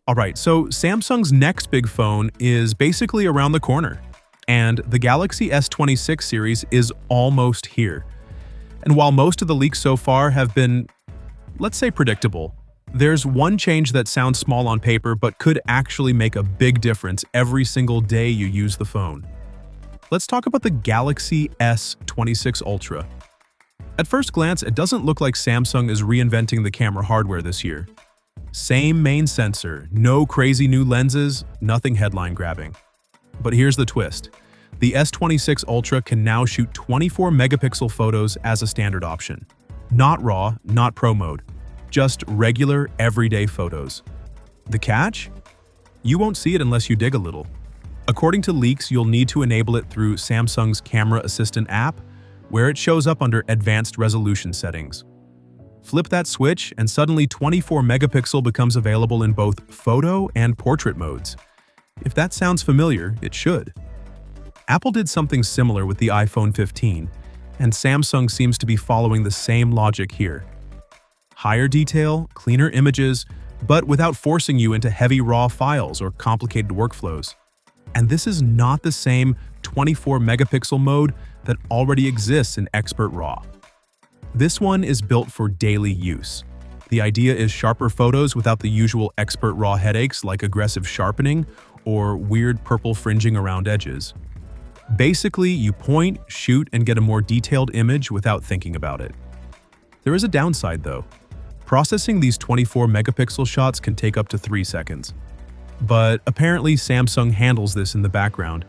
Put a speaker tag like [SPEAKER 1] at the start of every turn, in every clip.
[SPEAKER 1] Alright, so Samsung's next big phone is basically around the corner, and the Galaxy S26 series is almost here. And while most of the leaks so far have been, let's say, predictable, there's one change that sounds small on paper but could actually make a big difference every single day you use the phone. Let's talk about the Galaxy S26 Ultra. At first glance, it doesn't look like Samsung is reinventing the camera hardware this year. Same main sensor, no crazy new lenses, nothing headline-grabbing. But here's the twist. The S26 Ultra can now shoot 24-megapixel photos as a standard option. Not RAW, not Pro mode. Just regular, everyday photos. The catch? You won't see it unless you dig a little. According to leaks, you'll need to enable it through Samsung's Camera Assistant app, where it shows up under Advanced Resolution settings. Flip that switch, and suddenly 24-megapixel becomes available in both photo and portrait modes. If that sounds familiar, it should. Apple did something similar with the iPhone 15, and Samsung seems to be following the same logic here. Higher detail, cleaner images, but without forcing you into heavy RAW files or complicated workflows. And this is not the same 24-megapixel mode that already exists in Expert RAW. This one is built for daily use. The idea is sharper photos without the usual Expert RAW headaches like aggressive sharpening or weird purple fringing around edges. Basically, you point, shoot, and get a more detailed image without thinking about it. There is a downside though. Processing these 24-megapixel shots can take up to 3 seconds. But apparently Samsung handles this in the background,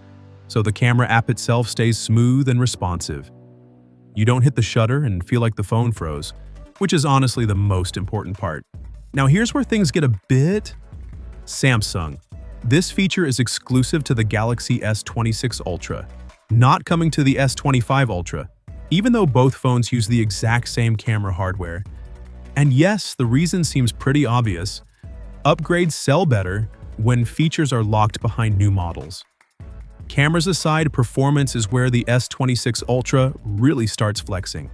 [SPEAKER 1] so the camera app itself stays smooth and responsive. You don't hit the shutter and feel like the phone froze, which is honestly the most important part. Now here's where things get a bit Samsung. This feature is exclusive to the Galaxy S26 Ultra, not coming to the S25 Ultra, even though both phones use the exact same camera hardware. And yes, the reason seems pretty obvious. Upgrades sell better when features are locked behind new models. Cameras aside, performance is where the S26 Ultra really starts flexing.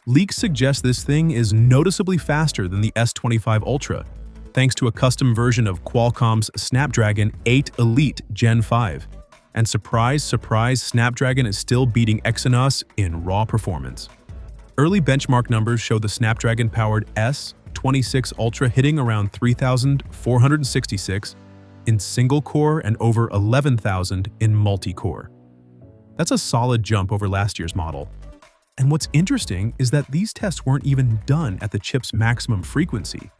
[SPEAKER 1] Leaks suggest this thing is noticeably faster than the S25 Ultra, thanks to a custom version of Qualcomm's Snapdragon 8 Elite Gen 5. And surprise, surprise, Snapdragon is still beating Exynos in raw performance. Early benchmark numbers show the Snapdragon-powered S26 Ultra hitting around 3,466 in single-core and over 11,000 in multi-core. That's a solid jump over last year's model. And what's interesting is that these tests weren't even done at the chip's maximum frequency.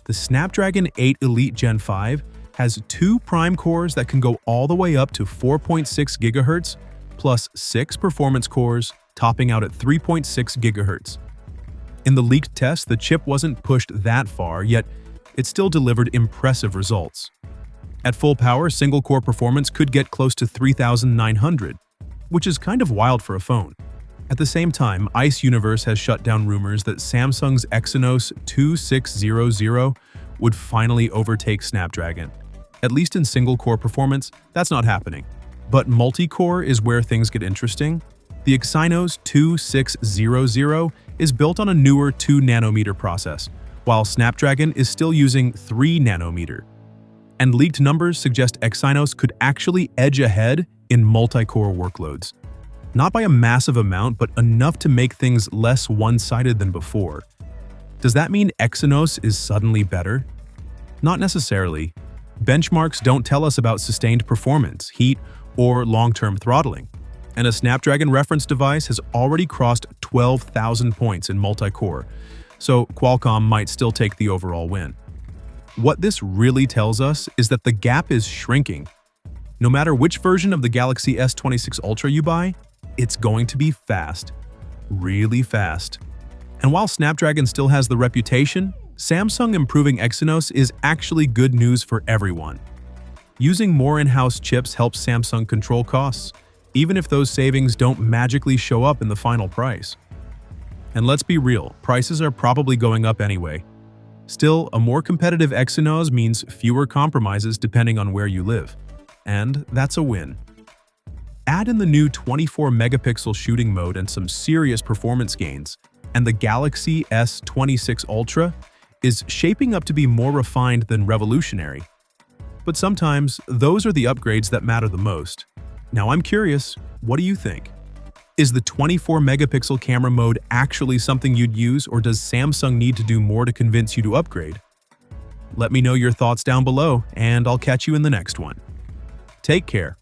[SPEAKER 1] The Snapdragon 8 Elite Gen 5 has 2 prime cores that can go all the way up to 4.6 GHz, plus 6 performance cores, topping out at 3.6 GHz. In the leaked test, the chip wasn't pushed that far, yet it still delivered impressive results. At full power, single-core performance could get close to 3,900, which is kind of wild for a phone. At the same time, Ice Universe has shut down rumors that Samsung's Exynos 2600 would finally overtake Snapdragon. At least in single-core performance, that's not happening. But multi-core is where things get interesting. The Exynos 2600 is built on a newer 2nm process, while Snapdragon is still using 3nm. And leaked numbers suggest Exynos could actually edge ahead in multi-core workloads. Not by a massive amount, but enough to make things less one-sided than before. Does that mean Exynos is suddenly better? Not necessarily. Benchmarks don't tell us about sustained performance, heat, or long-term throttling. And a Snapdragon reference device has already crossed 12,000 points in multi-core, so Qualcomm might still take the overall win. What this really tells us is that the gap is shrinking. No matter which version of the Galaxy S26 Ultra you buy, it's going to be fast. Really fast. And while Snapdragon still has the reputation, Samsung improving Exynos is actually good news for everyone. Using more in-house chips helps Samsung control costs, even if those savings don't magically show up in the final price. And let's be real, prices are probably going up anyway. Still, a more competitive Exynos means fewer compromises depending on where you live. And that's a win. Add in the new 24-megapixel shooting mode and some serious performance gains, and the Galaxy S26 Ultra is shaping up to be more refined than revolutionary. But sometimes, those are the upgrades that matter the most. Now I'm curious, what do you think? Is the 24-megapixel camera mode actually something you'd use, or does Samsung need to do more to convince you to upgrade? Let me know your thoughts down below, and I'll catch you in the next one. Take care.